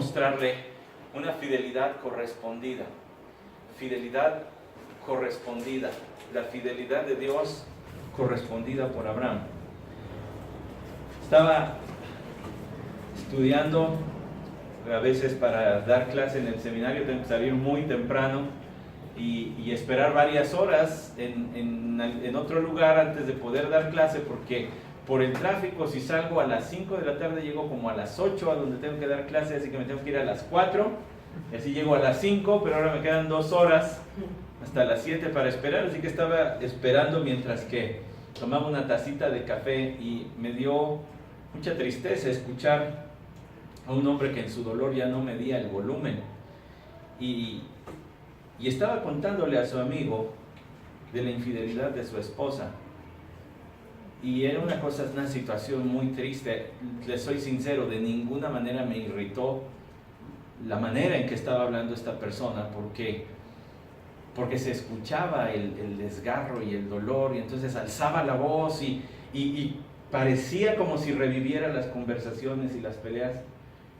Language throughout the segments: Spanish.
mostrarle una fidelidad correspondida. Fidelidad correspondida. La fidelidad de Dios correspondida por Abraham. Estaba estudiando, a veces para dar clase en el seminario tengo que salir muy temprano y esperar varias horas en otro lugar antes de poder dar clase, porque por el tráfico, si salgo a las 5 de la tarde, llego como a las 8 a donde tengo que dar clase, así que me tengo que ir a las 4, y así llego a las 5, pero ahora me quedan 2 horas hasta las 7 para esperar, así que estaba esperando mientras que tomaba una tacita de café, y me dio mucha tristeza escuchar a un hombre que en su dolor ya no medía el volumen, y estaba contándole a su amigo de la infidelidad de su esposa. Y era una situación muy triste. Les soy sincero, de ninguna manera me irritó la manera en que estaba hablando esta persona, porque se escuchaba el desgarro y el dolor, y entonces alzaba la voz y parecía como si reviviera las conversaciones y las peleas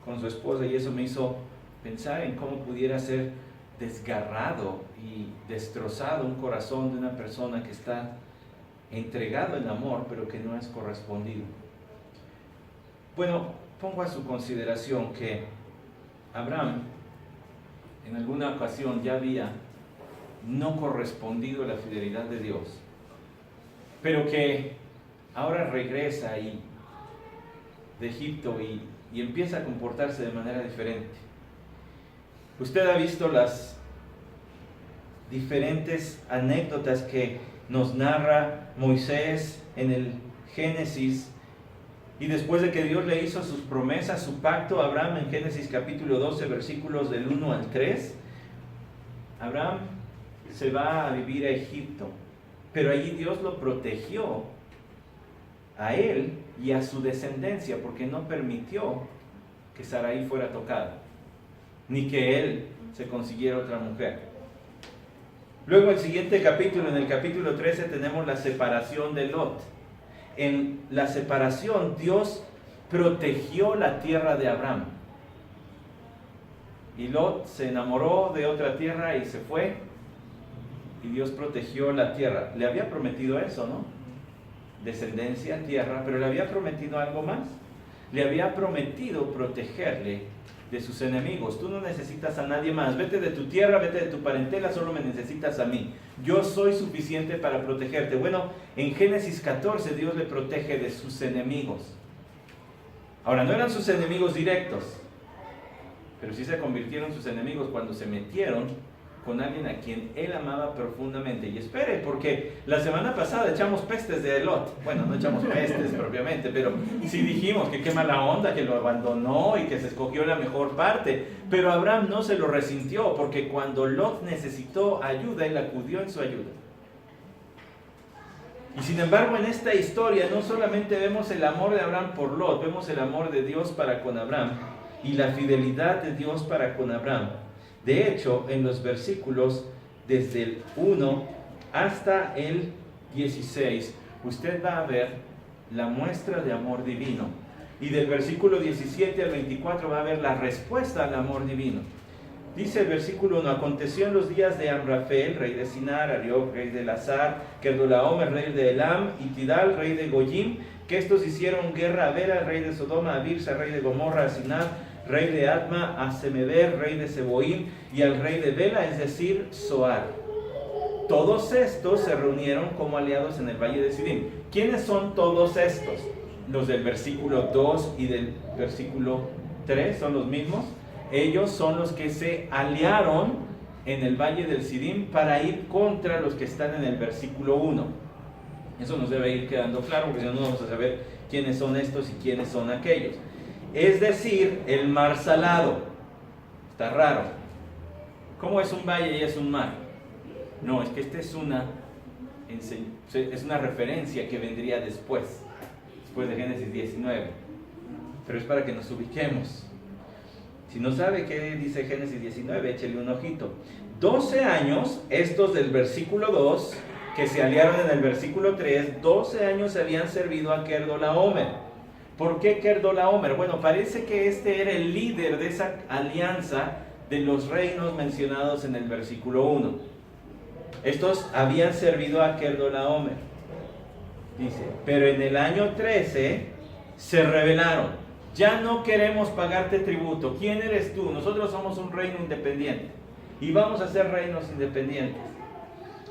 con su esposa, y eso me hizo pensar en cómo pudiera ser desgarrado y destrozado un corazón de una persona que está entregado en amor, pero que no es correspondido. Bueno, pongo a su consideración que Abraham en alguna ocasión ya había no correspondido a la fidelidad de Dios, pero que ahora regresa de Egipto y empieza a comportarse de manera diferente. Usted ha visto las diferentes anécdotas que nos narra Moisés en el Génesis, y después de que Dios le hizo sus promesas, su pacto a Abraham en Génesis capítulo 12, versículos del 1 al 3, Abraham se va a vivir a Egipto, pero allí Dios lo protegió a él y a su descendencia, porque no permitió que Sarai fuera tocada, ni que él se consiguiera otra mujer. Luego el siguiente capítulo, en el capítulo 13, tenemos la separación de Lot. En la separación, Dios protegió la tierra de Abraham. Y Lot se enamoró de otra tierra y se fue, y Dios protegió la tierra. Le había prometido eso, ¿no? Descendencia, tierra, pero le había prometido algo más. Le había prometido protegerle de sus enemigos. Tú no necesitas a nadie más. Vete de tu tierra, vete de tu parentela, solo me necesitas a mí. Yo soy suficiente para protegerte. Bueno, en Génesis 14 Dios le protege de sus enemigos. Ahora, no eran sus enemigos directos, pero sí se convirtieron sus enemigos cuando se metieron con alguien a quien él amaba profundamente. Y espere, porque la semana pasada echamos pestes de Lot. Bueno, no echamos pestes propiamente, pero sí dijimos que qué mala onda, que lo abandonó y que se escogió la mejor parte. Pero Abraham no se lo resintió, porque cuando Lot necesitó ayuda, él acudió en su ayuda. Y sin embargo, en esta historia no solamente vemos el amor de Abraham por Lot, vemos el amor de Dios para con Abraham y la fidelidad de Dios para con Abraham. De hecho, en los versículos desde el 1 hasta el 16, usted va a ver la muestra de amor divino. Y del versículo 17 al 24 va a ver la respuesta al amor divino. Dice el versículo 1: aconteció en los días de Amrafel, rey de Sinar, Arioc, rey de Lazar, Kedorlaomer, rey de Elam, y Tidal, rey de Goyim, que estos hicieron guerra a Bera, rey de Sodoma, a Birsa, rey de Gomorra, a Sinar, rey de Adma, a Semeber, rey de Seboim, y al rey de Bela, es decir, Zoar. Todos estos se reunieron como aliados en el valle de Sidim. ¿Quiénes son todos estos? Los del versículo 2 y del versículo 3 son los mismos. Ellos son los que se aliaron en el valle del Sidim para ir contra los que están en el versículo 1. Eso nos debe ir quedando claro, porque si no, no vamos a saber quiénes son estos y quiénes son aquellos. Es decir, el mar salado. Está raro. ¿Cómo es un valle y es un mar? No, es que esta es una referencia que vendría después de Génesis 19. Pero es para que nos ubiquemos. Si no sabe qué dice Génesis 19, échele un ojito. 12 años, estos del versículo 2, que se aliaron en el versículo 3, 12 años habían servido a Kedorlaomer. ¿Por qué Kedorlaomer? Bueno, parece que este era el líder de esa alianza de los reinos mencionados en el versículo 1. Estos habían servido a Kedorlaomer. Dice, pero en el año 13 se rebelaron. Ya no queremos pagarte tributo. ¿Quién eres tú? Nosotros somos un reino independiente y vamos a ser reinos independientes.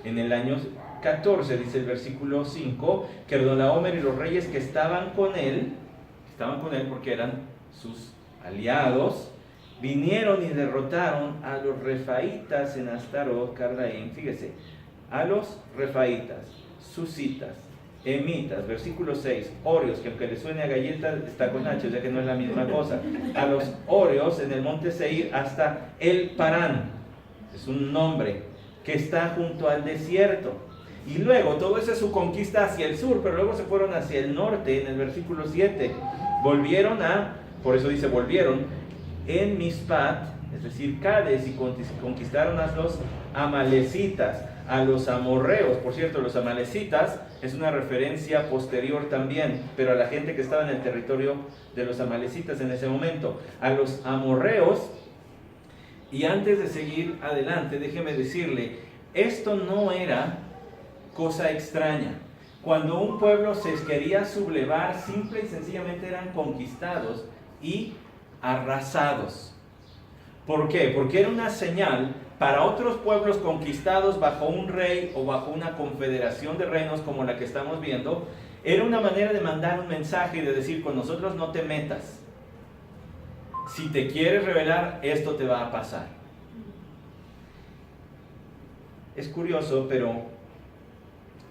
En el año 14, dice el versículo 5, Kedorlaomer y los reyes que estaban con él porque eran sus aliados, vinieron y derrotaron a los refaitas en Astarot, Karnaim. Fíjese, a los refaitas, susitas, emitas, versículo 6, Orios, que aunque le suene a galleta, está con H, o sea que no es la misma cosa. A los Orios en el monte Seir hasta el Parán, es un nombre que está junto al desierto. Y luego, todo eso es su conquista hacia el sur, pero luego se fueron hacia el norte, en el versículo 7. Por eso dice volvieron, en Mispat, es decir, Cades, y conquistaron a los amalecitas, a los amorreos. Por cierto, los amalecitas es una referencia posterior también, pero a la gente que estaba en el territorio de los amalecitas en ese momento, a los amorreos. Y antes de seguir adelante, déjeme decirle, esto no era cosa extraña. Cuando un pueblo se quería sublevar, simple y sencillamente eran conquistados y arrasados. ¿Por qué? Porque era una señal para otros pueblos conquistados bajo un rey o bajo una confederación de reinos como la que estamos viendo. Era una manera de mandar un mensaje y de decir, con nosotros no te metas. Si te quieres rebelar, esto te va a pasar. Es curioso, pero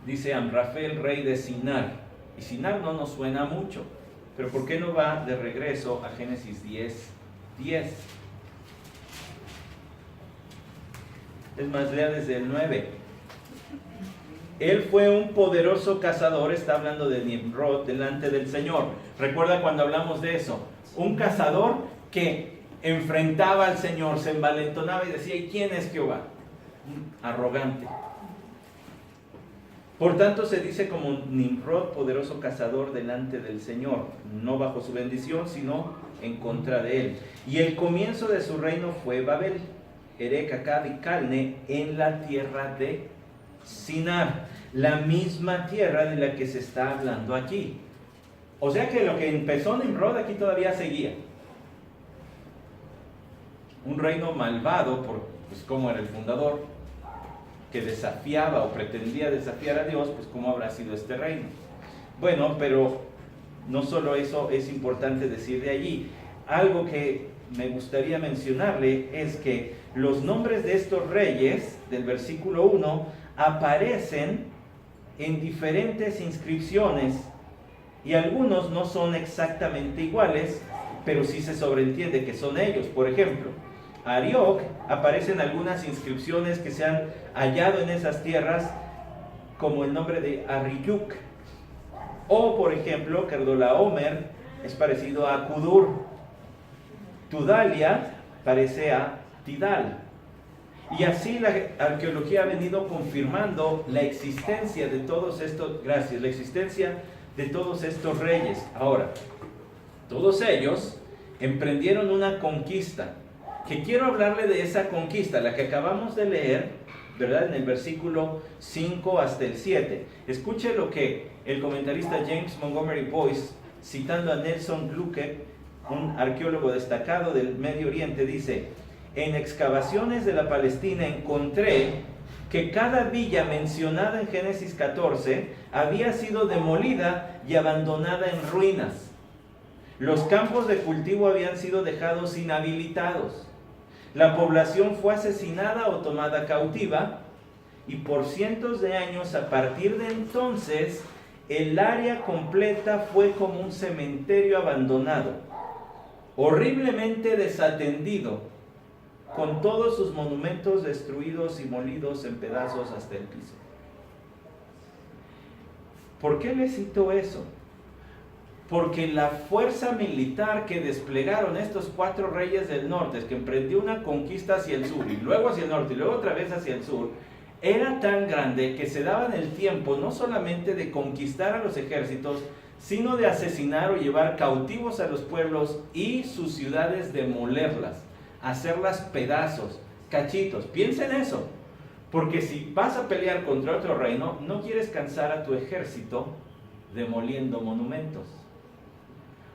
dice Amrafel, rey de Sinar. Y Sinar no nos suena mucho. Pero ¿por qué no va de regreso a Génesis 10:10? Es más, lea desde el 9. Él fue un poderoso cazador, está hablando de Nimrod, delante del Señor. ¿Recuerda cuando hablamos de eso? Un cazador que enfrentaba al Señor, se envalentonaba y decía, ¿y quién es Jehová? Arrogante. Por tanto se dice como Nimrod, poderoso cazador delante del Señor, no bajo su bendición, sino en contra de él. Y el comienzo de su reino fue Babel, Erec, Accad y Calne, en la tierra de Sinar, la misma tierra de la que se está hablando aquí. O sea que lo que empezó Nimrod aquí todavía seguía. Un reino malvado, pues como era el fundador, que desafiaba o pretendía desafiar a Dios, pues cómo habrá sido este reino. Bueno, pero no solo eso es importante decir de allí. Algo que me gustaría mencionarle es que los nombres de estos reyes del versículo 1 aparecen en diferentes inscripciones y algunos no son exactamente iguales, pero sí se sobreentiende que son ellos. Por ejemplo, Arioc, aparecen algunas inscripciones que se han hallado en esas tierras como el nombre de Arriyuk, o por ejemplo Kedorlaomer es parecido a Kudur, Tudalia parece a Tidal, y así la arqueología ha venido confirmando la existencia de todos estos, la existencia de todos estos reyes. Ahora, todos ellos emprendieron una conquista, que quiero hablarle de esa conquista, la que acabamos de leer, ¿verdad? En el versículo 5 hasta el 7. Escuche lo que el comentarista James Montgomery Boyce, citando a Nelson Glueck, un arqueólogo destacado del Medio Oriente, dice: en excavaciones de la Palestina encontré que cada villa mencionada en Génesis 14 había sido demolida y abandonada en ruinas. Los campos de cultivo habían sido dejados inhabilitados. La población fue asesinada o tomada cautiva, y por cientos de años a partir de entonces el área completa fue como un cementerio abandonado, horriblemente desatendido, con todos sus monumentos destruidos y molidos en pedazos hasta el piso. ¿Por qué le cito eso? Porque la fuerza militar que desplegaron estos 4 reyes del norte, que emprendió una conquista hacia el sur, y luego hacia el norte, y luego otra vez hacia el sur, era tan grande que se daban el tiempo no solamente de conquistar a los ejércitos, sino de asesinar o llevar cautivos a los pueblos y sus ciudades, demolerlas, hacerlas pedazos, cachitos. Piensa en eso, porque si vas a pelear contra otro reino, no quieres cansar a tu ejército demoliendo monumentos.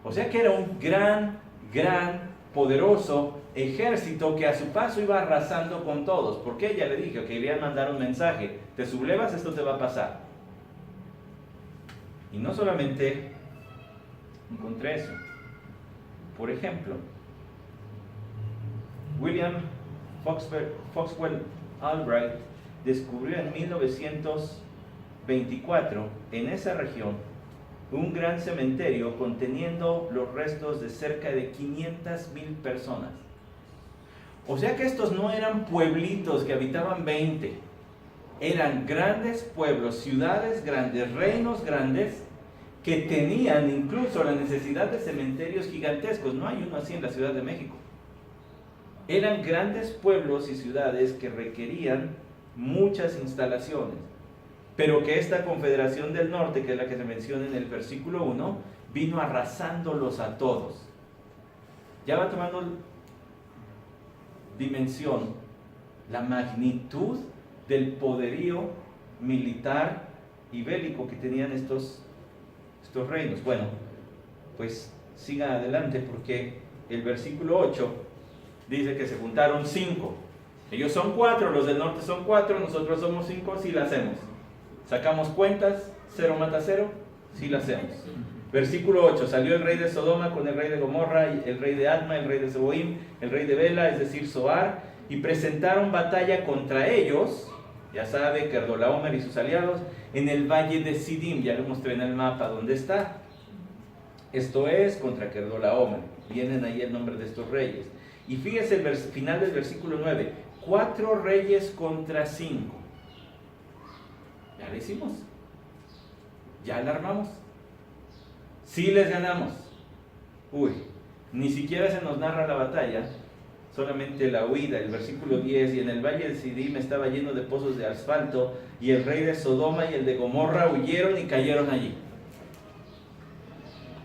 O sea que era un gran, poderoso ejército que a su paso iba arrasando con todos. Porque ya le dije que querían mandar un mensaje: te sublevas, esto te va a pasar. Y no solamente encontré eso. Por ejemplo, William Foxwell Albright descubrió en 1924 en esa región un gran cementerio conteniendo los restos de cerca de 500,000 personas. O sea que estos no eran pueblitos que habitaban 20, eran grandes pueblos, ciudades grandes, reinos grandes, que tenían incluso la necesidad de cementerios gigantescos. No hay uno así en la Ciudad de México. Eran grandes pueblos y ciudades que requerían muchas instalaciones, pero que esta Confederación del Norte, que es la que se menciona en el versículo 1, vino arrasándolos a todos. Ya va tomando dimensión la magnitud del poderío militar y bélico que tenían estos reinos. Bueno, pues sigan adelante, porque el versículo 8 dice que se juntaron 5. Ellos son 4, los del norte son 4, nosotros somos 5, sí la hacemos. Sacamos cuentas, 0 mata 0, sí la hacemos. Versículo 8, salió el rey de Sodoma con el rey de Gomorra, el rey de Adma, el rey de Zeboim, el rey de Bela, es decir, Zoar, y presentaron batalla contra ellos, ya sabe, Kedorlaomer y sus aliados, en el valle de Sidim. Ya lo mostré en el mapa dónde está. Esto es contra Kedorlaomer. Vienen ahí el nombre de estos reyes. Y fíjese el final del versículo 9, 4 reyes contra 5. Ya lo hicimos, ya la armamos, sí les ganamos. Uy, ni siquiera se nos narra la batalla, solamente la huida. El versículo 10, y en el valle de Sidim estaba lleno de pozos de asfalto, y el rey de Sodoma y el de Gomorra huyeron y cayeron allí.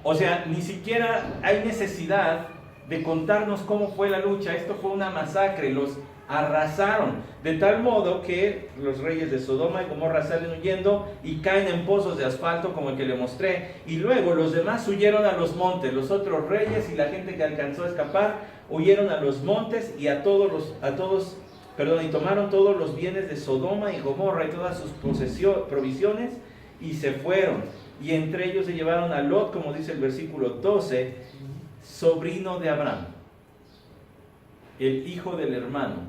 O sea, ni siquiera hay necesidad de contarnos cómo fue la lucha. Esto fue una masacre, los arrasaron, de tal modo que los reyes de Sodoma y Gomorra salen huyendo y caen en pozos de asfalto como el que le mostré, y luego los demás huyeron a los montes. Los otros reyes y la gente que alcanzó a escapar huyeron a los montes y y tomaron todos los bienes de Sodoma y Gomorra y todas sus provisiones y se fueron. Y entre ellos se llevaron a Lot, como dice el versículo 12, sobrino de Abraham, el hijo del hermano,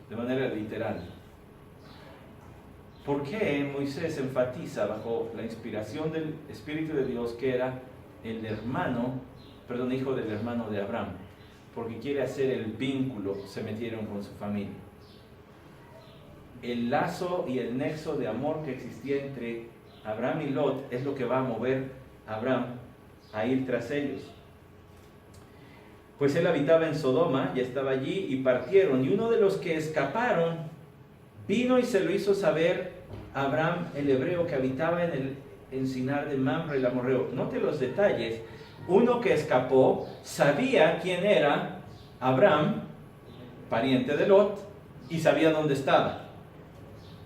de manera literal. ¿Por qué Moisés enfatiza bajo la inspiración del Espíritu de Dios que era hijo del hermano de Abraham? Porque quiere hacer el vínculo, se metieron con su familia. El lazo y el nexo de amor que existía entre Abraham y Lot es lo que va a mover a Abraham a ir tras ellos. Pues él habitaba en Sodoma, ya estaba allí, y partieron. Y uno de los que escaparon vino y se lo hizo saber a Abraham, el hebreo, que habitaba en el encinar de Mamre, el amorreo. Note los detalles. Uno que escapó sabía quién era Abraham, pariente de Lot, y sabía dónde estaba.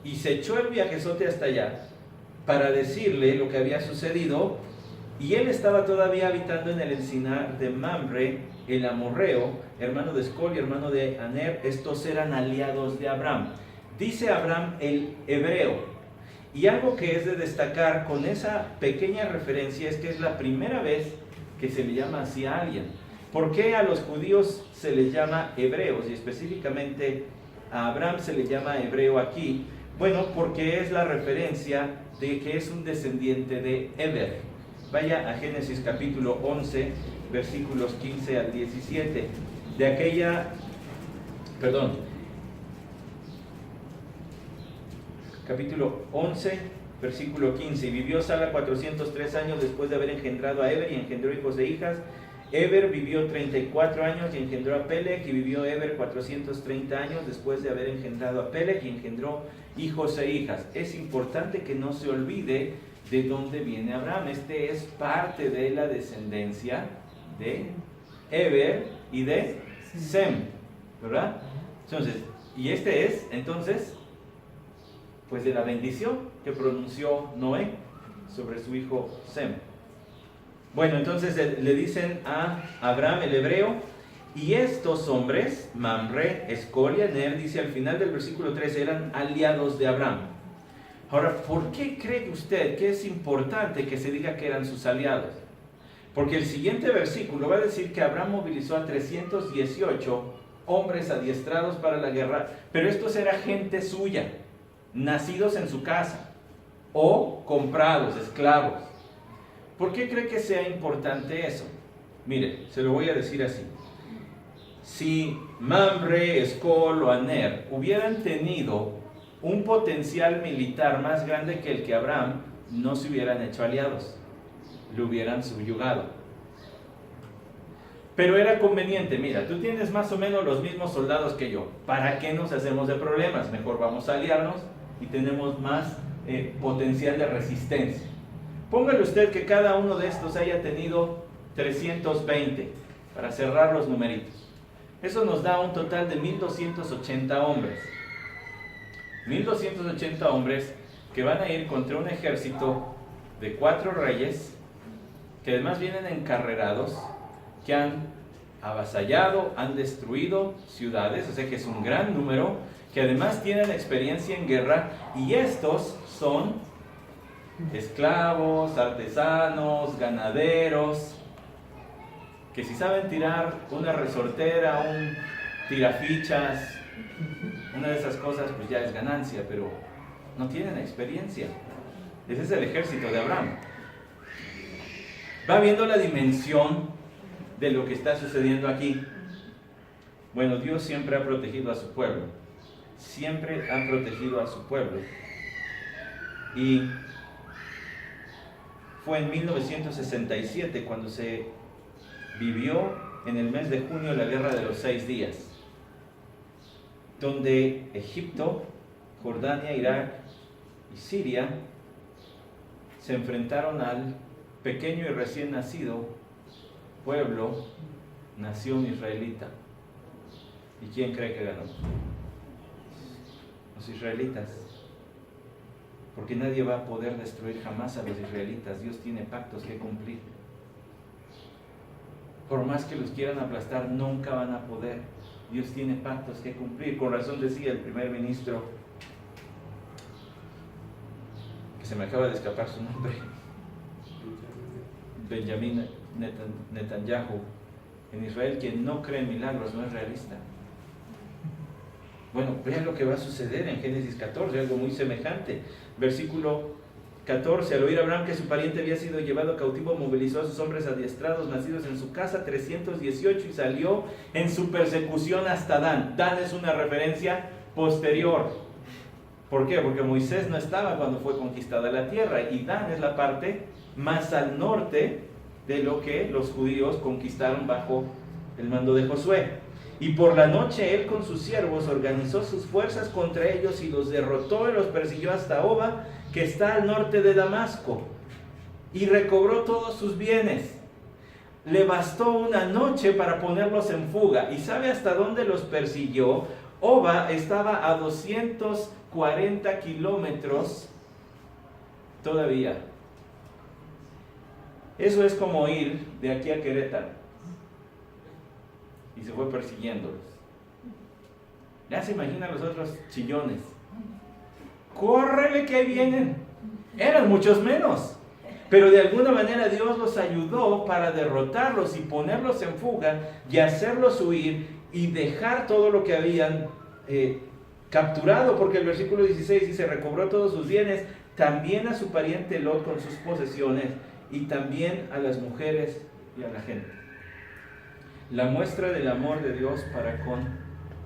Y se echó el viajezote hasta allá para decirle lo que había sucedido. Y él estaba todavía habitando en el encinar de Mamre, el amorreo, hermano de Escol y hermano de Aner. Estos eran aliados de Abraham. Dice Abraham el hebreo. Y algo que es de destacar con esa pequeña referencia es que es la primera vez que se le llama así a alguien. ¿Por qué a los judíos se les llama hebreos y específicamente a Abraham se le llama hebreo aquí? Bueno, porque es la referencia de que es un descendiente de Eber. Vaya a Génesis capítulo 11, versículos 15 al 17. Capítulo 11, versículo 15. Y vivió Sara 403 años después de haber engendrado a Eber y engendró hijos e hijas. Eber vivió 34 años y engendró a Peleg, y vivió Eber 430 años después de haber engendrado a Peleg y engendró hijos e hijas. Es importante que no se olvide de dónde viene Abraham. Este es parte de la descendencia de Eber y de Sem, ¿verdad? Entonces, y este es, entonces, pues de la bendición que pronunció Noé sobre su hijo Sem. Bueno, entonces le dicen a Abraham, el hebreo, y estos hombres, Mamre, Escol y Aner, dice al final del versículo 3, eran aliados de Abraham. Ahora, ¿por qué cree usted que es importante que se diga que eran sus aliados? Porque el siguiente versículo va a decir que Abraham movilizó a 318 hombres adiestrados para la guerra, pero estos era gente suya, nacidos en su casa o comprados, esclavos. ¿Por qué cree que sea importante eso? Mire, se lo voy a decir así. Si Mamre, Escol o Aner hubieran tenido un potencial militar más grande que el que Abraham, no se hubieran hecho aliados, lo hubieran subyugado. Pero era conveniente, mira, tú tienes más o menos los mismos soldados que yo, ¿para qué nos hacemos de problemas? Mejor vamos a aliarnos y tenemos más potencial de resistencia. Póngale usted que cada uno de estos haya tenido 320, para cerrar los numeritos. Eso nos da un total de 1280 hombres. 1280 hombres que van a ir contra un ejército de 4 reyes, que además vienen encarrerados, que han avasallado, han destruido ciudades, o sea que es un gran número, que además tienen experiencia en guerra, y estos son esclavos, artesanos, ganaderos, que si saben tirar una resortera, un tirafichas, una de esas cosas, pues ya es ganancia, pero no tienen experiencia. Ese es el ejército de Abraham. Va viendo la dimensión de lo que está sucediendo aquí. Bueno, Dios siempre ha protegido a su pueblo. Siempre ha protegido a su pueblo. Y fue en 1967 cuando se vivió en el mes de junio la Guerra de los 6 días, donde Egipto, Jordania, Irak y Siria se enfrentaron al pequeño y recién nacido pueblo, nación israelita. ¿Y quién cree que ganó? Los israelitas. Porque nadie va a poder destruir jamás a los israelitas. Dios tiene pactos que cumplir. Por más que los quieran aplastar, nunca van a poder. Dios tiene pactos que cumplir. Con razón decía el primer ministro, que se me acaba de escapar su nombre, Benjamín Netanyahu, en Israel, quien no cree en milagros no es realista. Bueno, vean lo que va a suceder en Génesis 14, algo muy semejante. Versículo 14, al oír Abraham que su pariente había sido llevado cautivo, movilizó a sus hombres adiestrados, nacidos en su casa, 318, y salió en su persecución hasta Dan. Dan es una referencia posterior. ¿Por qué? Porque Moisés no estaba cuando fue conquistada la tierra, y Dan es la parte más al norte de lo que los judíos conquistaron bajo el mando de Josué. Y por la noche él con sus siervos organizó sus fuerzas contra ellos y los derrotó y los persiguió hasta Oba, que está al norte de Damasco, y recobró todos sus bienes. Le bastó una noche para ponerlos en fuga. ¿Y sabe hasta dónde los persiguió? Oba estaba a 240 kilómetros todavía. Eso es como ir de aquí a Querétaro. Y se fue persiguiéndolos. Ya se imaginan los otros chillones. ¡Córrele que ahí vienen! Eran muchos menos. Pero de alguna manera Dios los ayudó para derrotarlos y ponerlos en fuga y hacerlos huir y dejar todo lo que habían capturado, porque el versículo 16 dice, recobró todos sus bienes, también a su pariente Lot con sus posesiones, y también a las mujeres y a la gente. La muestra del amor de Dios para con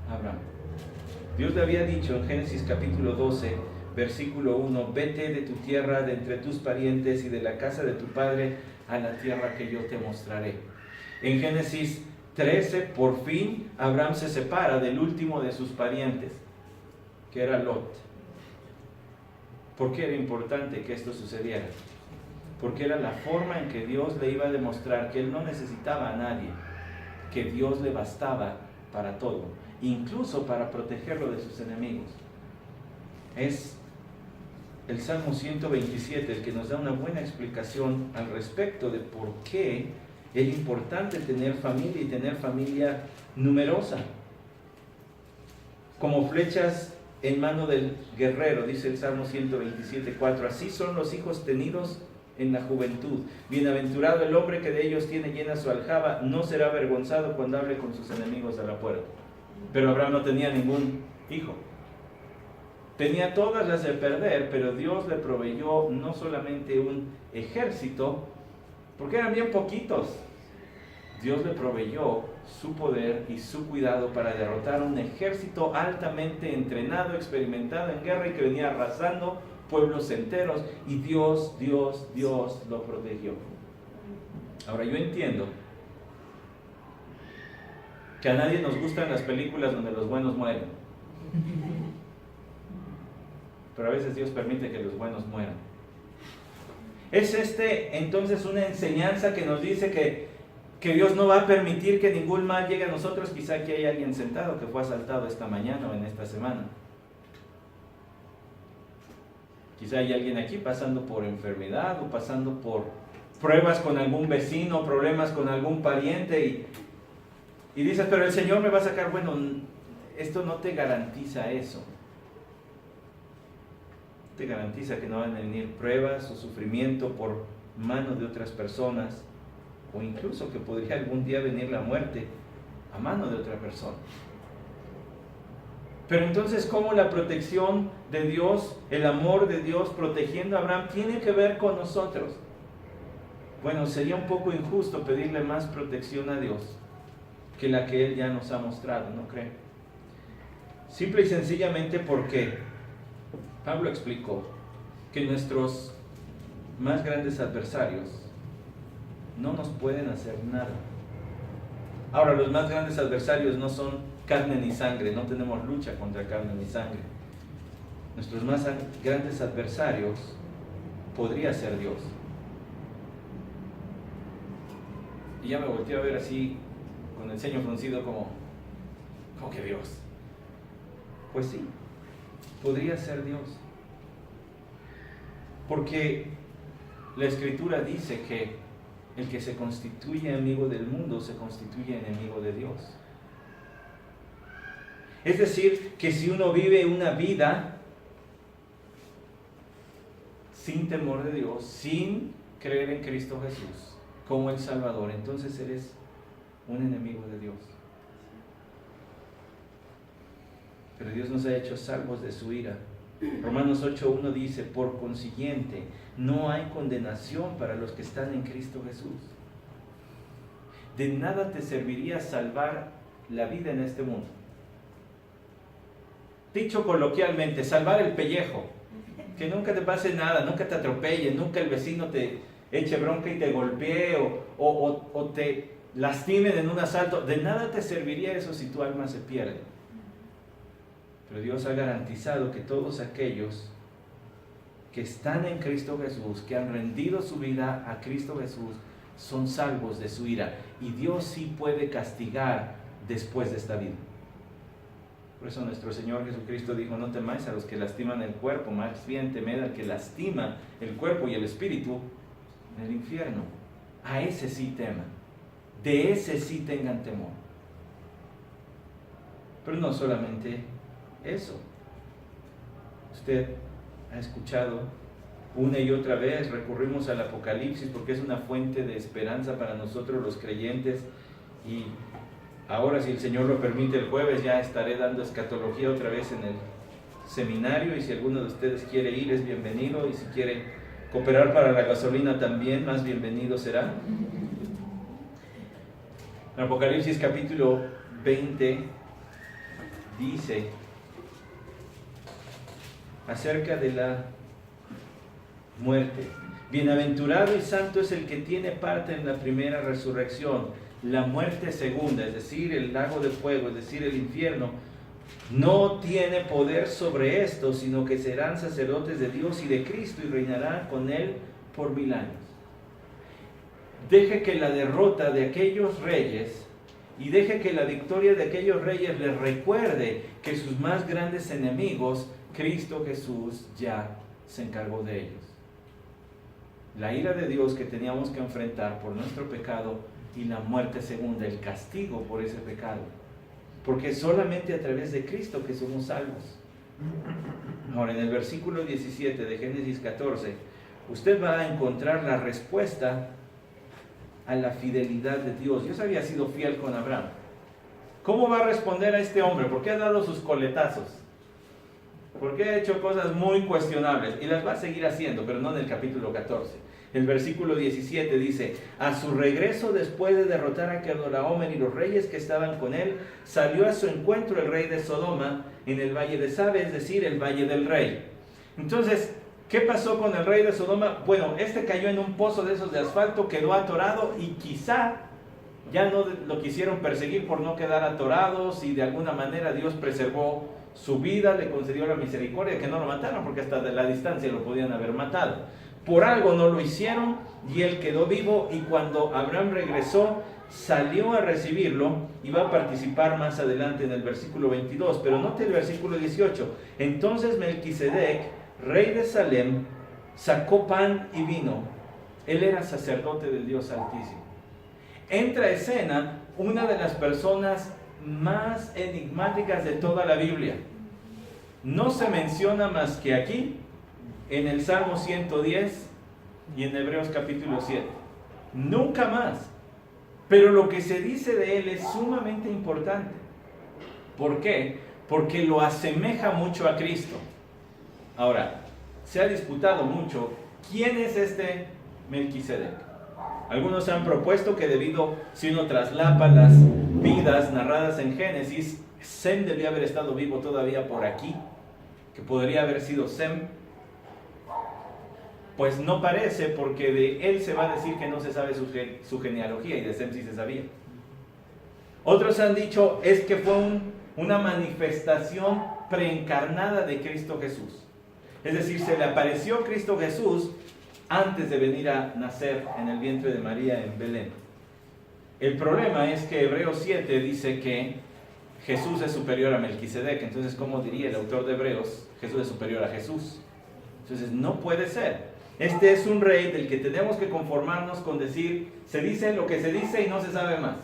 Abraham. Dios le había dicho en Génesis capítulo 12, versículo 1, vete de tu tierra, de entre tus parientes y de la casa de tu padre a la tierra que yo te mostraré. En Génesis 13, por fin, Abraham se separa del último de sus parientes, que era Lot. ¿Por qué era importante que esto sucediera? porque era la forma en que Dios le iba a demostrar que él no necesitaba a nadie, que Dios le bastaba para todo, incluso para protegerlo de sus enemigos. Es el Salmo 127 el que nos da una buena explicación al respecto de por qué es importante tener familia y tener familia numerosa. Como flechas en mano del guerrero, dice el Salmo 127:4, así son los hijos tenidos en la juventud. Bienaventurado el hombre que de ellos tiene llena su aljaba, no será avergonzado cuando hable con sus enemigos a la puerta. Pero Abraham no tenía ningún hijo. Tenía todas las de perder, pero Dios le proveyó no solamente un ejército, porque eran bien poquitos. Dios le proveyó su poder y su cuidado para derrotar un ejército altamente entrenado, experimentado en guerra y que venía arrasando pueblos enteros, y Dios lo protegió. Ahora yo entiendo que a nadie nos gustan las películas donde los buenos mueren, pero a veces Dios permite que los buenos mueran. Es entonces una enseñanza que nos dice que Dios no va a permitir que ningún mal llegue a nosotros. Quizá aquí hay alguien sentado que fue asaltado esta mañana o en esta semana. Quizá hay alguien aquí pasando por enfermedad o pasando por pruebas con algún vecino, problemas con algún pariente y dices, pero el Señor me va a sacar. Bueno, esto no te garantiza eso. Te garantiza que no van a venir pruebas o sufrimiento por manos de otras personas, o incluso que podría algún día venir la muerte a mano de otra persona. Pero entonces, ¿cómo la protección de Dios, el amor de Dios protegiendo a Abraham tiene que ver con nosotros? Bueno, sería un poco injusto pedirle más protección a Dios que la que Él ya nos ha mostrado, ¿no cree? Simple y sencillamente porque Pablo explicó que nuestros más grandes adversarios no nos pueden hacer nada. Ahora, los más grandes adversarios no son carne ni sangre, no tenemos lucha contra carne ni sangre. Nuestros más grandes adversarios podría ser Dios. Y ya me volteé a ver así, con el ceño fruncido, como que Dios. Pues sí, podría ser Dios. Porque la Escritura dice que el que se constituye amigo del mundo se constituye enemigo de Dios. Es decir, que si uno vive una vida sin temor de Dios, sin creer en Cristo Jesús como el Salvador, entonces eres un enemigo de Dios. Pero Dios nos ha hecho salvos de su ira. Romanos 8:1 dice, por consiguiente, no hay condenación para los que están en Cristo Jesús. De nada te serviría salvar la vida en este mundo. Dicho coloquialmente, salvar el pellejo, que nunca te pase nada, nunca te atropelle, nunca el vecino te eche bronca y te golpee o te lastimen en un asalto. De nada te serviría eso si tu alma se pierde. Pero Dios ha garantizado que todos aquellos que están en Cristo Jesús, que han rendido su vida a Cristo Jesús, son salvos de su ira. Y Dios sí puede castigar después de esta vida. Por eso nuestro Señor Jesucristo dijo, no temáis a los que lastiman el cuerpo, más bien temed al que lastima el cuerpo y el espíritu en el infierno. A ese sí teman, de ese sí tengan temor. Pero no solamente eso. Usted ha escuchado una y otra vez, recurrimos al Apocalipsis porque es una fuente de esperanza para nosotros los creyentes, y ahora, si el Señor lo permite, el jueves ya estaré dando escatología otra vez en el seminario, y si alguno de ustedes quiere ir, es bienvenido, y si quiere cooperar para la gasolina también, más bienvenido será. En Apocalipsis capítulo 20 dice acerca de la muerte: bienaventurado y santo es el que tiene parte en la primera resurrección. La muerte segunda, es decir, el lago de fuego, es decir, el infierno, no tiene poder sobre esto, sino que serán sacerdotes de Dios y de Cristo y reinarán con Él por 1000 años. deje que la derrota de aquellos reyes y deje que la victoria de aquellos reyes les recuerde que sus más grandes enemigos, Cristo Jesús ya se encargó de ellos. La ira de Dios que teníamos que enfrentar por nuestro pecado y la muerte segunda, el castigo por ese pecado. Porque solamente a través de Cristo que somos salvos. Ahora, en el versículo 17 de Génesis 14, usted va a encontrar la respuesta a la fidelidad de Dios. Dios había sido fiel con Abraham. ¿Cómo va a responder a este hombre? ¿Por qué ha dado sus coletazos? ¿Por qué ha hecho cosas muy cuestionables? Y las va a seguir haciendo, pero no en el capítulo 14. El versículo 17 dice: a su regreso después de derrotar a Kedorlaomer y los reyes que estaban con él, salió a su encuentro el rey de Sodoma en el valle de Sabe, es decir, el valle del rey. Entonces, ¿qué pasó con el rey de Sodoma? Bueno, este cayó en un pozo de esos de asfalto, quedó atorado y quizá ya no lo quisieron perseguir por no quedar atorados y de alguna manera Dios preservó su vida, le concedió la misericordia de que no lo mataron, porque hasta de la distancia lo podían haber matado. Por algo no lo hicieron y él quedó vivo, y cuando Abraham regresó, salió a recibirlo y va a participar más adelante en el versículo 22, pero note el versículo 18. Entonces Melquisedec, rey de Salem, sacó pan y vino. Él era sacerdote del Dios Altísimo. Entra a escena una de las personas más enigmáticas de toda la Biblia. No se menciona más que aquí, en el Salmo 110 y en Hebreos capítulo 7. Nunca más. Pero lo que se dice de él es sumamente importante. ¿Por qué? Porque lo asemeja mucho a Cristo. Ahora, se ha disputado mucho quién es este Melquisedec. Algunos han propuesto que si uno traslapa las vidas narradas en Génesis, Sem debía haber estado vivo todavía por aquí, que podría haber sido Sem. Pues no parece, porque de él se va a decir que no se sabe su genealogía, y de Sem sí se sabía. Otros han dicho es que fue una manifestación preencarnada de Cristo Jesús. Es decir, se le apareció Cristo Jesús antes de venir a nacer en el vientre de María en Belén. El problema es que Hebreos 7 dice que Jesús es superior a Melquisedec. Entonces, ¿cómo diría el autor de Hebreos? Jesús es superior a Jesús. Entonces, no puede ser. Este es un rey del que tenemos que conformarnos con decir, se dice lo que se dice y no se sabe más.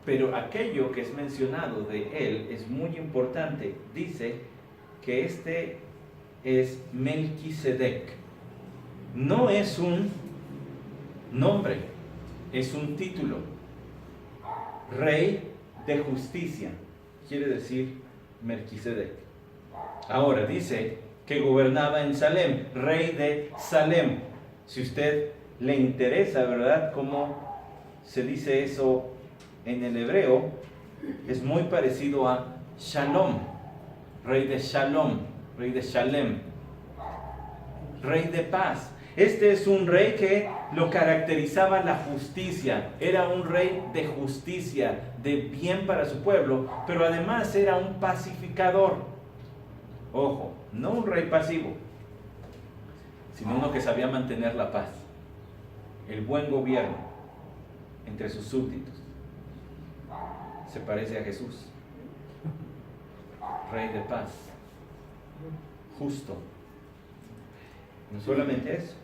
Pero aquello que es mencionado de él es muy importante. Dice que este es Melquisedec. No es un nombre, es un título. Rey de justicia, quiere decir Melquisedec. Ahora dice que gobernaba en Salem, rey de Salem. Si usted le interesa, ¿verdad?, cómo se dice eso en el hebreo, es muy parecido a Shalom, rey de Shalom, rey de Shalem, rey de paz. Este es un rey que lo caracterizaba la justicia, era un rey de justicia, de bien para su pueblo, pero además era un pacificador. Ojo, no un rey pasivo, sino uno que sabía mantener la paz, el buen gobierno entre sus súbditos. Se parece a Jesús, rey de paz, justo. No solamente eso,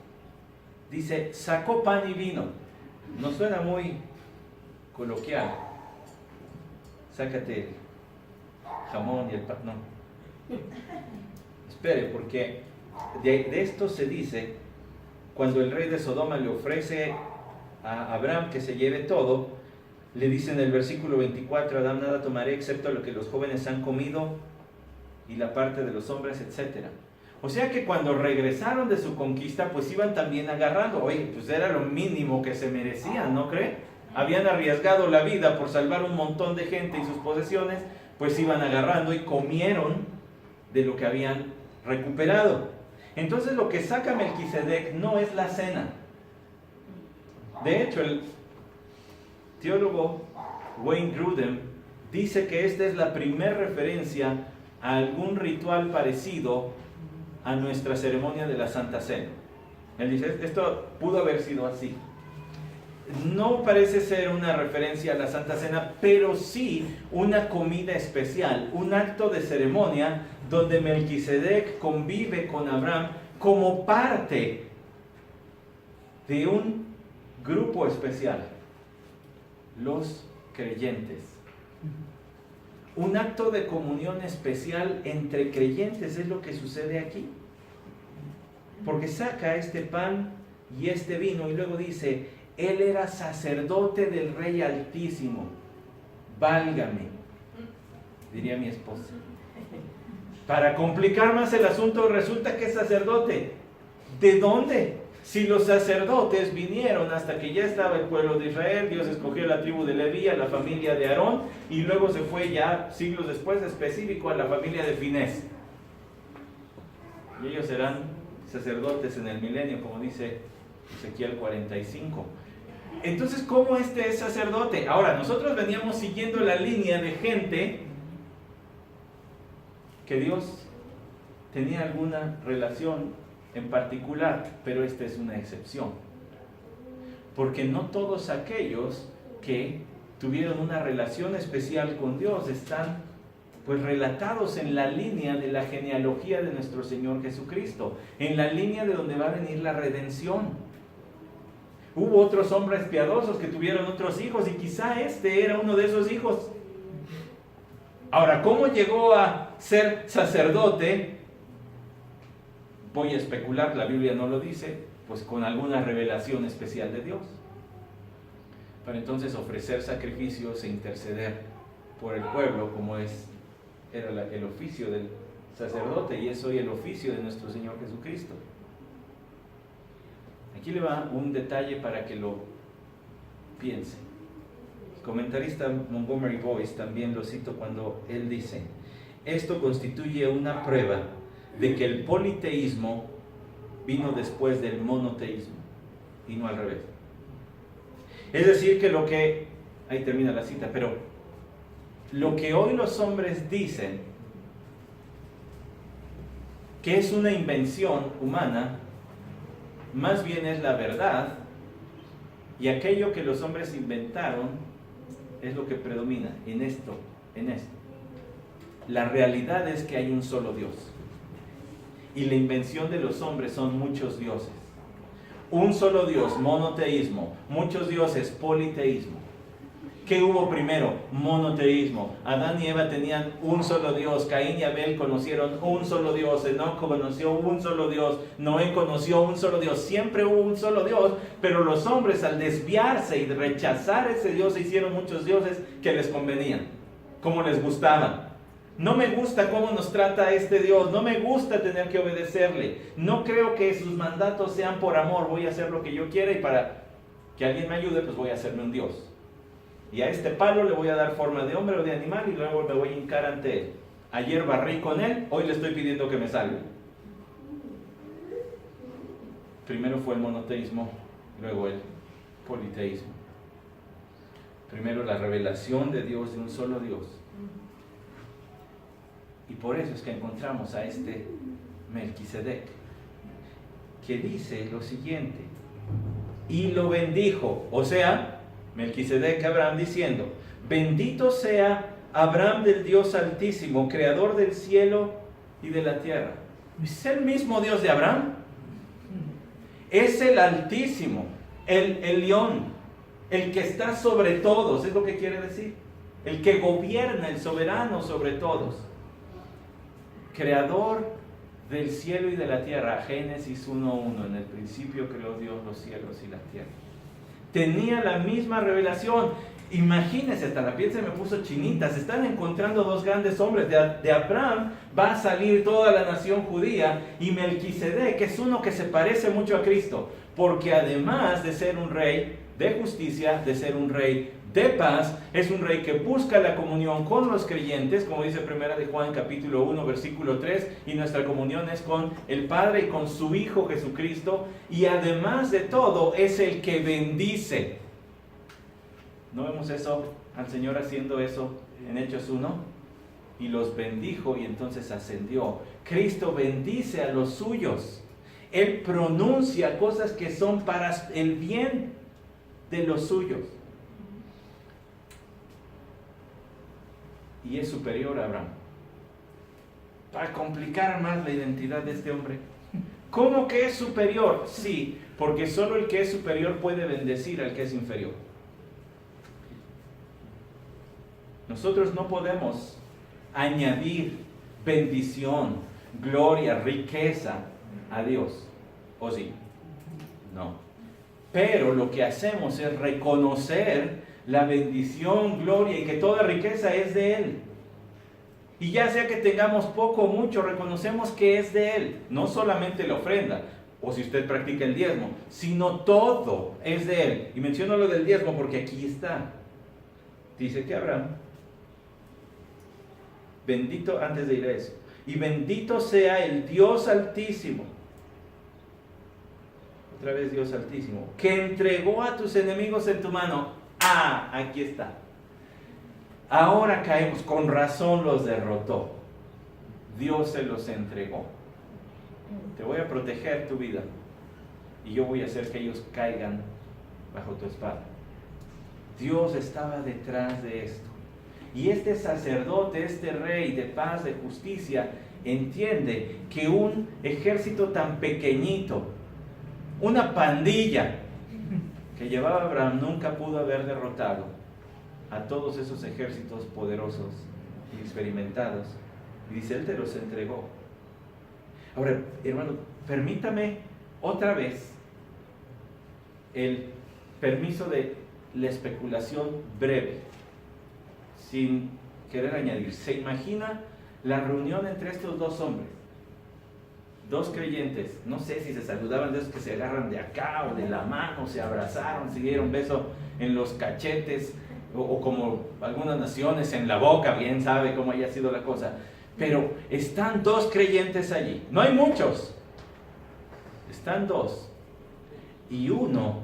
dice, sacó pan y vino. No suena muy coloquial. Sácate el jamón y el pan, no. Espere, porque de esto se dice cuando el rey de Sodoma le ofrece a Abraham que se lleve todo. Le dice en el versículo 24, Adán, nada tomaré excepto lo que los jóvenes han comido y la parte de los hombres, etc. O sea que cuando regresaron de su conquista, pues iban también agarrando. Oye, pues era lo mínimo que se merecían, ¿no cree? Habían arriesgado la vida por salvar un montón de gente y sus posesiones, pues iban agarrando y comieron de lo que habían recuperado. Entonces lo que saca Melquisedec no es la cena. De hecho, el teólogo Wayne Grudem dice que esta es la primera referencia a algún ritual parecido a nuestra ceremonia de la Santa Cena. Él dice, esto pudo haber sido así. no parece ser una referencia a la Santa Cena, pero sí una comida especial, un acto de ceremonia donde Melquisedec convive con Abraham como parte de un grupo especial, los creyentes. Un acto de comunión especial entre creyentes es lo que sucede aquí. Porque saca este pan y este vino y luego dice, él era sacerdote del Rey Altísimo. Válgame, diría mi esposa. Para complicar más el asunto, resulta que es sacerdote. ¿De dónde? Si los sacerdotes vinieron hasta que ya estaba el pueblo de Israel, Dios escogió la tribu de Leví, a la familia de Aarón, y luego se fue ya siglos después específico a la familia de Finés. Y ellos serán sacerdotes en el milenio, como dice Ezequiel 45. Entonces, ¿cómo este es sacerdote? Ahora, nosotros veníamos siguiendo la línea de gente que Dios tenía alguna relación en particular, pero esta es una excepción. Porque no todos aquellos que tuvieron una relación especial con Dios están pues relatados en la línea de la genealogía de nuestro Señor Jesucristo, en la línea de donde va a venir la redención. Hubo otros hombres piadosos que tuvieron otros hijos y quizá este era uno de esos hijos. Ahora, ¿cómo llegó a ser sacerdote? Voy a especular, la Biblia no lo dice, pues con alguna revelación especial de Dios. Para entonces ofrecer sacrificios e interceder por el pueblo, como era el oficio del sacerdote, y es hoy el oficio de nuestro Señor Jesucristo. Aquí le va un detalle para que lo piense. El comentarista Montgomery Boyce también lo cito cuando él dice: esto constituye una prueba de que el politeísmo vino después del monoteísmo y no al revés. Es decir, que ahí termina la cita, pero lo que hoy los hombres dicen que es una invención humana, más bien es la verdad, y aquello que los hombres inventaron es lo que predomina en esto. La realidad es que hay un solo Dios. Y la invención de los hombres son muchos dioses. Un solo Dios, monoteísmo. Muchos dioses, politeísmo. ¿Qué hubo primero? Monoteísmo. Adán y Eva tenían un solo Dios. Caín y Abel conocieron un solo Dios. Enoc conoció un solo Dios. Noé conoció un solo Dios. Siempre hubo un solo Dios, pero los hombres, al desviarse y rechazar ese Dios, se hicieron muchos dioses que les convenían, como les gustaban. No me gusta cómo nos trata este Dios, no me gusta tener que obedecerle, no creo que sus mandatos sean por amor, voy a hacer lo que yo quiera y para que alguien me ayude, pues voy a hacerme un Dios. Y a este palo le voy a dar forma de hombre o de animal y luego me voy a hincar ante él. Ayer barrí con él, hoy le estoy pidiendo que me salve. Primero fue el monoteísmo, luego el politeísmo. Primero la revelación de Dios, de un solo Dios. Y por eso es que encontramos a este Melquisedec, que dice lo siguiente: y lo bendijo. O sea, Melquisedec a Abraham diciendo: bendito sea Abraham del Dios Altísimo, creador del cielo y de la tierra. ¿Es el mismo Dios de Abraham? Es el Altísimo, el León, el que está sobre todos, es lo que quiere decir. El que gobierna, el soberano sobre todos. Creador del cielo y de la tierra. Génesis 1:1. En el principio creó Dios los cielos y la tierra. Tenía la misma revelación. Imagínense, hasta la piel se me puso chinita. Se están encontrando dos grandes hombres. De Abraham va a salir toda la nación judía, y Melquisedec es uno que se parece mucho a Cristo, porque además de ser un rey de justicia, de ser un rey de paz, es un rey que busca la comunión con los creyentes, como dice 1 de Juan capítulo 1 versículo 3, y nuestra comunión es con el Padre y con su Hijo Jesucristo, y además de todo es el que bendice. ¿No vemos eso, al Señor haciendo eso en Hechos 1? Y los bendijo y entonces ascendió. Cristo bendice a los suyos. Él pronuncia cosas que son para el bien. de los suyos. Y es superior a Abraham. Para complicar más la identidad de este hombre. ¿Cómo que es superior? Sí, porque solo el que es superior puede bendecir al que es inferior. Nosotros no podemos añadir bendición, gloria, riqueza a Dios. ¿O sí? No. Pero lo que hacemos es reconocer la bendición, gloria y que toda riqueza es de Él. Y ya sea que tengamos poco o mucho, reconocemos que es de Él. No solamente la ofrenda, o si usted practica el diezmo, sino todo es de Él. Y menciono lo del diezmo porque aquí está. Dice que Abraham, bendito, antes de ir a eso, y bendito sea el Dios Altísimo. Otra vez Dios Altísimo, que entregó a tus enemigos en tu mano. Aquí está. Ahora caemos, con razón los derrotó. Dios se los entregó. Te voy a proteger tu vida y yo voy a hacer que ellos caigan bajo tu espada. Dios estaba detrás de esto. Y este sacerdote, este rey de paz, de justicia, entiende que un ejército tan pequeñito, una pandilla que llevaba Abraham, nunca pudo haber derrotado a todos esos ejércitos poderosos y experimentados. Y dice, Él te los entregó. Ahora, hermano, permítame otra vez el permiso de la especulación breve, sin querer añadir. ¿Se imagina la reunión entre estos dos hombres? Dos creyentes, no sé si se saludaban, de esos que se agarran de acá o de la mano, se abrazaron, se dieron beso en los cachetes, o como algunas naciones en la boca, bien sabe cómo haya sido la cosa. Pero están dos creyentes allí, no hay muchos, están dos, y uno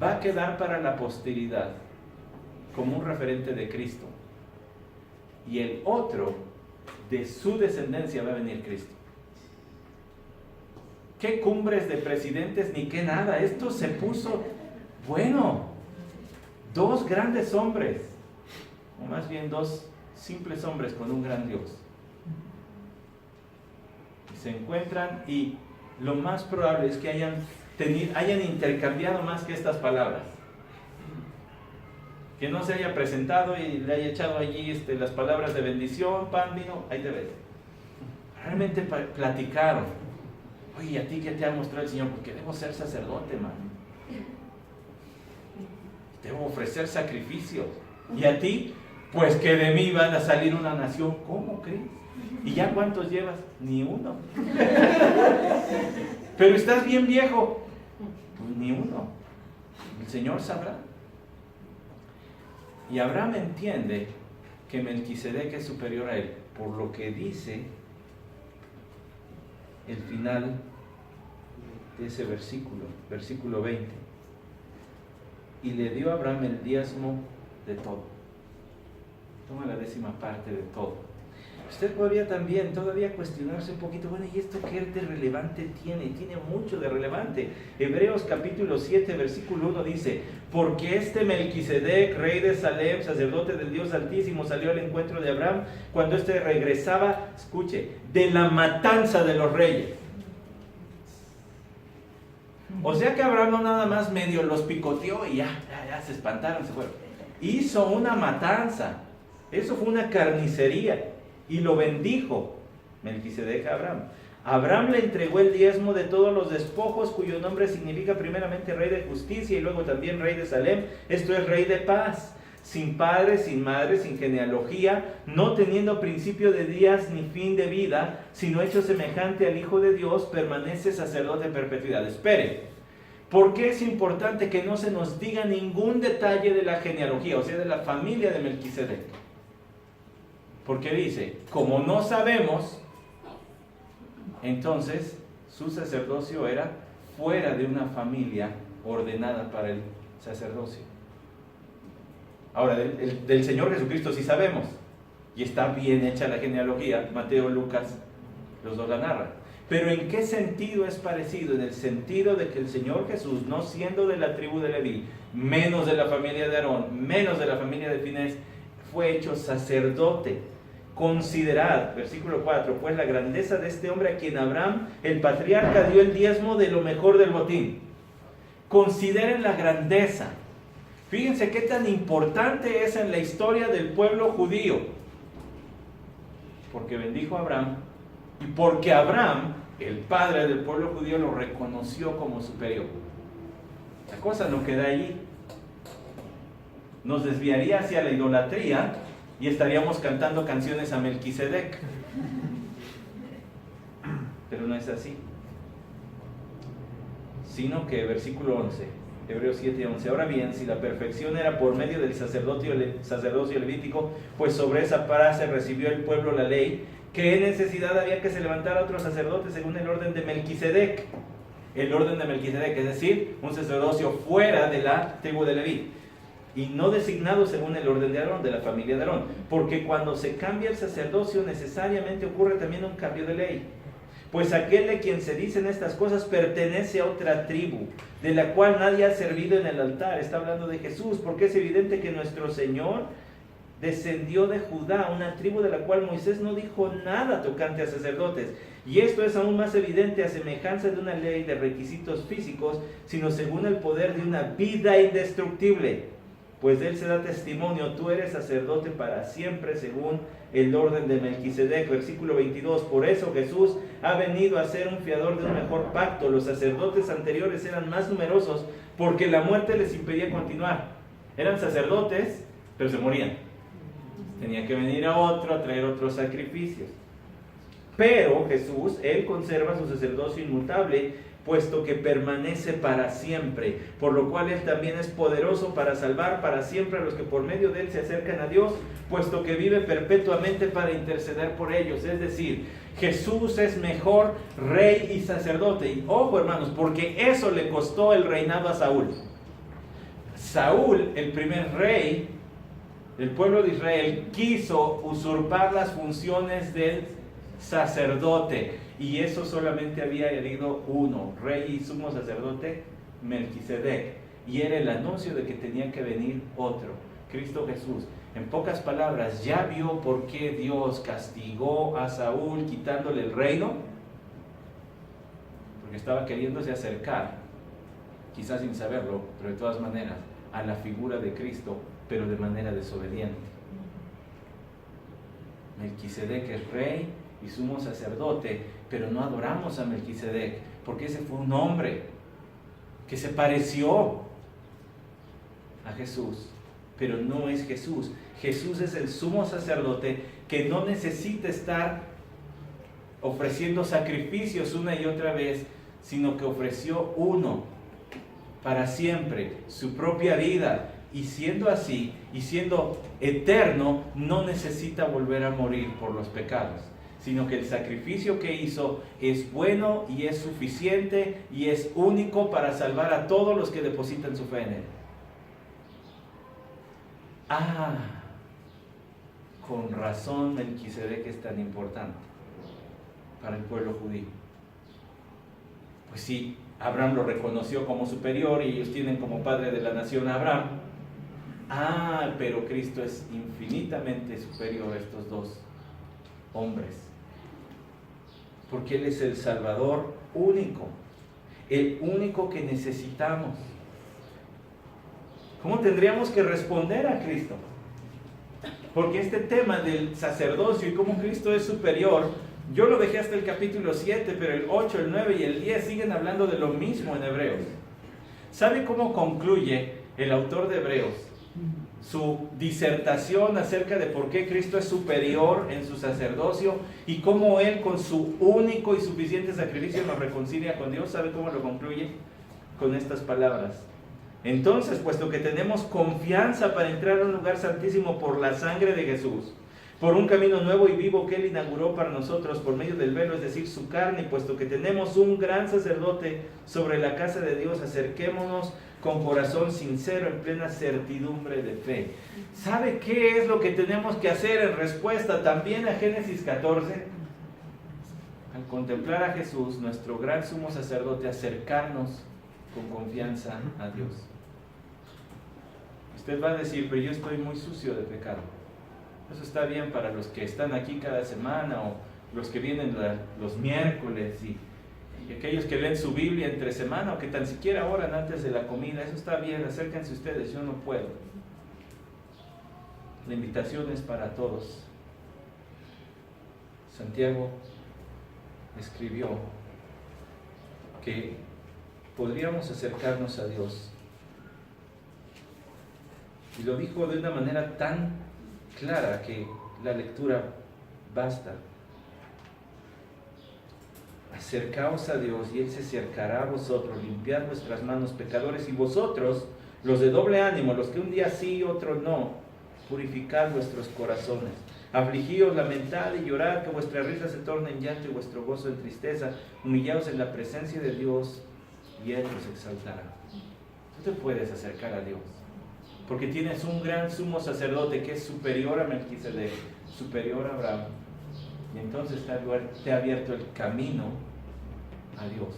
va a quedar para la posteridad como un referente de Cristo, y el otro, de su descendencia va a venir Cristo. ¿Qué cumbres de presidentes ni qué nada? Esto se puso, bueno, dos grandes hombres, o más bien dos simples hombres con un gran Dios. Y se encuentran y lo más probable es que hayan intercambiado más que estas palabras. Que no se haya presentado y le haya echado allí las palabras de bendición, pan, vino, ahí te ves. Realmente platicaron. Oye, ¿a ti qué te ha mostrado el Señor? Porque debo ser sacerdote, man. Debo ofrecer sacrificios. ¿Y a ti? Pues que de mí van a salir una nación. ¿Cómo crees? ¿Y ya cuántos llevas? Ni uno. Pero estás bien viejo. Pues ni uno. El Señor sabrá. Y Abraham entiende que Melquisedec es superior a él, por lo que dice el final de ese versículo 20. Y le dio a Abraham el diezmo de todo. Toma la 10ª parte de todo. Usted podría también todavía cuestionarse un poquito, bueno, ¿y esto qué de relevante tiene? Tiene mucho de relevante. Hebreos capítulo 7, versículo 1 dice, porque este Melquisedec, rey de Salem, sacerdote del Dios Altísimo, salió al encuentro de Abraham cuando éste regresaba, escuche, de la matanza de los reyes. O sea que Abraham no nada más medio los picoteó y ya se espantaron, se fueron. Hizo una matanza. Eso fue una carnicería. Y lo bendijo Melquisedec a Abraham. Abraham le entregó el diezmo de todos los despojos, cuyo nombre significa primeramente rey de justicia y luego también rey de Salem. Esto es rey de paz, sin padre, sin madre, sin genealogía, no teniendo principio de días ni fin de vida, sino hecho semejante al Hijo de Dios, permanece sacerdote en perpetuidad. Espere, ¿por qué es importante que no se nos diga ningún detalle de la genealogía, o sea, de la familia de Melquisedec? Porque dice, como no sabemos, entonces su sacerdocio era fuera de una familia ordenada para el sacerdocio. Ahora, del Señor Jesucristo sí sabemos, y está bien hecha la genealogía, Mateo, Lucas, los dos la narran. Pero ¿en qué sentido es parecido? En el sentido de que el Señor Jesús, no siendo de la tribu de Leví, menos de la familia de Aarón, menos de la familia de Finés, fue hecho sacerdote. Considerad, versículo 4, pues la grandeza de este hombre a quien Abraham, el patriarca, dio el diezmo de lo mejor del botín. Consideren la grandeza. Fíjense qué tan importante es en la historia del pueblo judío. Porque bendijo a Abraham y porque Abraham, el padre del pueblo judío, lo reconoció como superior. La cosa no queda allí. Nos desviaría hacia la idolatría y estaríamos cantando canciones a Melquisedec. Pero no es así. Sino que, versículo 11, Hebreos 7:11, ahora bien, si la perfección era por medio del sacerdocio levítico, pues sobre esa frase recibió el pueblo la ley, ¿qué necesidad había que se levantara otro sacerdote según el orden de Melquisedec? El orden de Melquisedec, es decir, un sacerdocio fuera de la tribu de Leví, y no designado según el orden de Aarón, de la familia de Aarón, porque cuando se cambia el sacerdocio necesariamente ocurre también un cambio de ley. Pues aquel de quien se dicen estas cosas pertenece a otra tribu, de la cual nadie ha servido en el altar. Está hablando de Jesús, porque es evidente que nuestro Señor descendió de Judá, una tribu de la cual Moisés no dijo nada tocante a sacerdotes. Y esto es aún más evidente a semejanza de una ley de requisitos físicos, sino según el poder de una vida indestructible. Pues de él se da testimonio, tú eres sacerdote para siempre según el orden de Melquisedec. Versículo 22, por eso Jesús ha venido a ser un fiador de un mejor pacto. Los sacerdotes anteriores eran más numerosos porque la muerte les impedía continuar. Eran sacerdotes, pero se morían. Tenía que venir a otro a traer otros sacrificios. Pero Jesús, Él conserva su sacerdocio inmutable, puesto que permanece para siempre, por lo cual Él también es poderoso para salvar para siempre a los que por medio de Él se acercan a Dios, puesto que vive perpetuamente para interceder por ellos. Es decir, Jesús es mejor rey y sacerdote. Y ojo, hermanos, porque eso le costó el reinado a Saúl. Saúl, el primer rey del pueblo de Israel, quiso usurpar las funciones del sacerdote, y eso solamente había herido uno, rey y sumo sacerdote, Melquisedec, y era el anuncio de que tenía que venir otro, Cristo Jesús. En pocas palabras, ¿ya vio por qué Dios castigó a Saúl quitándole el reino? Porque estaba queriéndose acercar, quizás sin saberlo, pero de todas maneras, a la figura de Cristo, pero de manera desobediente. Melquisedec es rey y sumo sacerdote, pero no adoramos a Melquisedec, porque ese fue un hombre que se pareció a Jesús, pero no es Jesús. Jesús es el sumo sacerdote que no necesita estar ofreciendo sacrificios una y otra vez, sino que ofreció uno para siempre, su propia vida, y siendo así, y siendo eterno, no necesita volver a morir por los pecados, sino que el sacrificio que hizo es bueno y es suficiente y es único para salvar a todos los que depositan su fe en Él. Con razón Melquisedec es tan importante para el pueblo judío. Pues sí, Abraham lo reconoció como superior y ellos tienen como padre de la nación a Abraham. Pero Cristo es infinitamente superior a estos dos hombres, porque Él es el Salvador único, el único que necesitamos. ¿Cómo tendríamos que responder a Cristo? Porque este tema del sacerdocio y cómo Cristo es superior, yo lo dejé hasta el capítulo 7, pero el 8, el 9 y el 10 siguen hablando de lo mismo en Hebreos. ¿Sabe cómo concluye el autor de Hebreos su disertación acerca de por qué Cristo es superior en su sacerdocio y cómo Él con su único y suficiente sacrificio nos reconcilia con Dios? ¿Sabe cómo lo concluye? Con estas palabras: entonces, puesto que tenemos confianza para entrar a un lugar santísimo por la sangre de Jesús, por un camino nuevo y vivo que Él inauguró para nosotros por medio del velo, es decir, su carne, y puesto que tenemos un gran sacerdote sobre la casa de Dios, acerquémonos con corazón sincero, en plena certidumbre de fe. ¿Sabe qué es lo que tenemos que hacer en respuesta también a Génesis 14? al contemplar a Jesús, nuestro gran sumo sacerdote, acercarnos con confianza a Dios. Usted va a decir, pero yo estoy muy sucio de pecado. Eso está bien para los que están aquí cada semana o los que vienen los miércoles y aquellos que leen su Biblia entre semana o que tan siquiera oran antes de la comida. Eso está bien, acérquense ustedes, yo no puedo. La invitación es para todos. Santiago escribió que podríamos acercarnos a Dios. Y lo dijo de una manera tan clara que la lectura basta. Acercaos a Dios y Él se acercará a vosotros, limpiad vuestras manos pecadores, y vosotros, los de doble ánimo, los que un día sí y otro no, purificad vuestros corazones. Afligíos, lamentad y llorad, que vuestra risa se torne en llanto y vuestro gozo en tristeza. Humillaos en la presencia de Dios y Él os exaltará. Tú te puedes acercar a Dios, porque tienes un gran sumo sacerdote que es superior a Melquisedec, superior a Abraham, y entonces te ha abierto el camino a Dios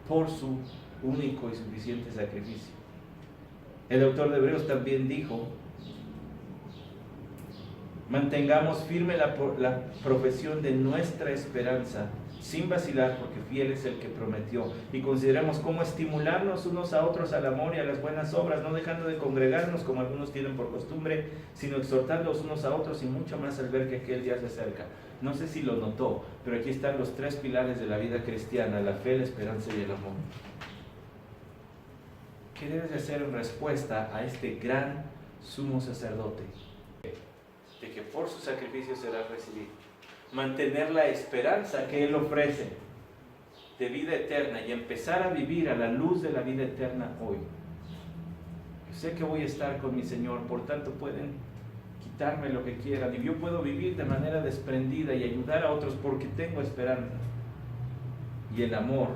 por su único y suficiente sacrificio. El autor de Hebreos también dijo: mantengamos firme la profesión de nuestra esperanza sin vacilar, porque fiel es el que prometió. Y consideremos cómo estimularnos unos a otros al amor y a las buenas obras, no dejando de congregarnos como algunos tienen por costumbre, sino exhortándonos unos a otros, y mucho más al ver que aquel día se acerca. No sé si lo notó, pero aquí están los tres pilares de la vida cristiana: la fe, la esperanza y el amor. ¿Qué debes de hacer en respuesta a este gran sumo sacerdote? De que por su sacrificio serás recibido. Mantener la esperanza que Él ofrece de vida eterna y empezar a vivir a la luz de la vida eterna hoy. Yo sé que voy a estar con mi Señor, por tanto pueden quitarme lo que quieran y yo puedo vivir de manera desprendida y ayudar a otros porque tengo esperanza. Y el amor,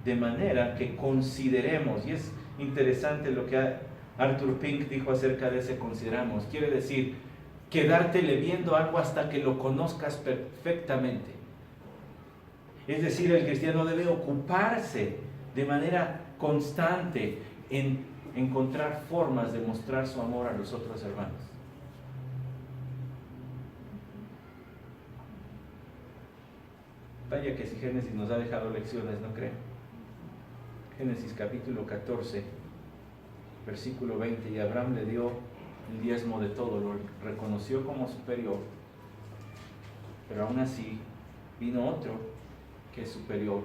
de manera que consideremos, y es interesante lo que Arthur Pink dijo acerca de ese consideramos, quiere decir quedártele viendo algo hasta que lo conozcas perfectamente. Es decir, el cristiano debe ocuparse de manera constante en encontrar formas de mostrar su amor a los otros hermanos. Vaya que si Génesis nos ha dejado lecciones, ¿no creen? Génesis capítulo 14, versículo 20, y Abraham le dio el diezmo de todo, lo reconoció como superior, pero aún así vino otro que es superior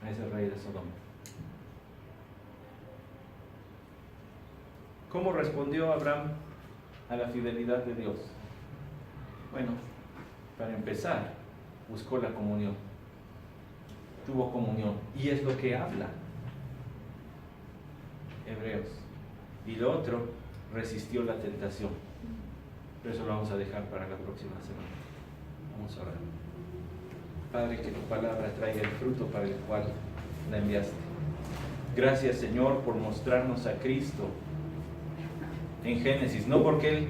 a ese rey de Sodoma. ¿Cómo respondió Abraham a la fidelidad de Dios? Bueno, para empezar, buscó la comunión, tuvo comunión, y es lo que habla Hebreos. Y lo otro, resistió la tentación. Pero eso lo vamos a dejar para la próxima semana. Vamos a orar. Padre, que tu palabra traiga el fruto para el cual la enviaste. Gracias, Señor, por mostrarnos a Cristo en Génesis, no porque Él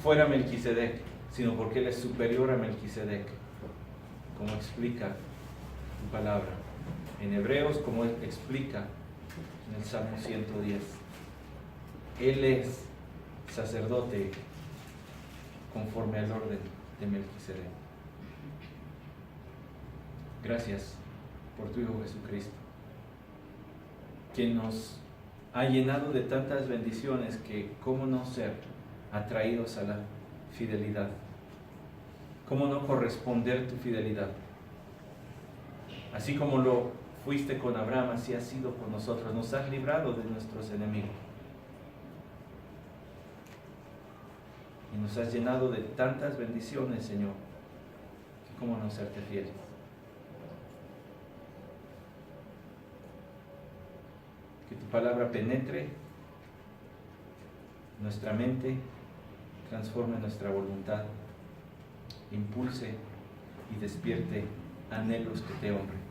fuera Melquisedec, sino porque Él es superior a Melquisedec, como explica tu palabra en Hebreos, como Él explica en el Salmo 110. Él es sacerdote conforme al orden de Melquisedec. Gracias por tu Hijo Jesucristo, quien nos ha llenado de tantas bendiciones que cómo no ser atraídos a la fidelidad, cómo no corresponder tu fidelidad. Así como lo fuiste con Abraham, así has sido con nosotros, nos has librado de nuestros enemigos. Y nos has llenado de tantas bendiciones, Señor, que cómo no serte fieles. Que tu palabra penetre nuestra mente, transforme nuestra voluntad, impulse y despierte anhelos que te honren.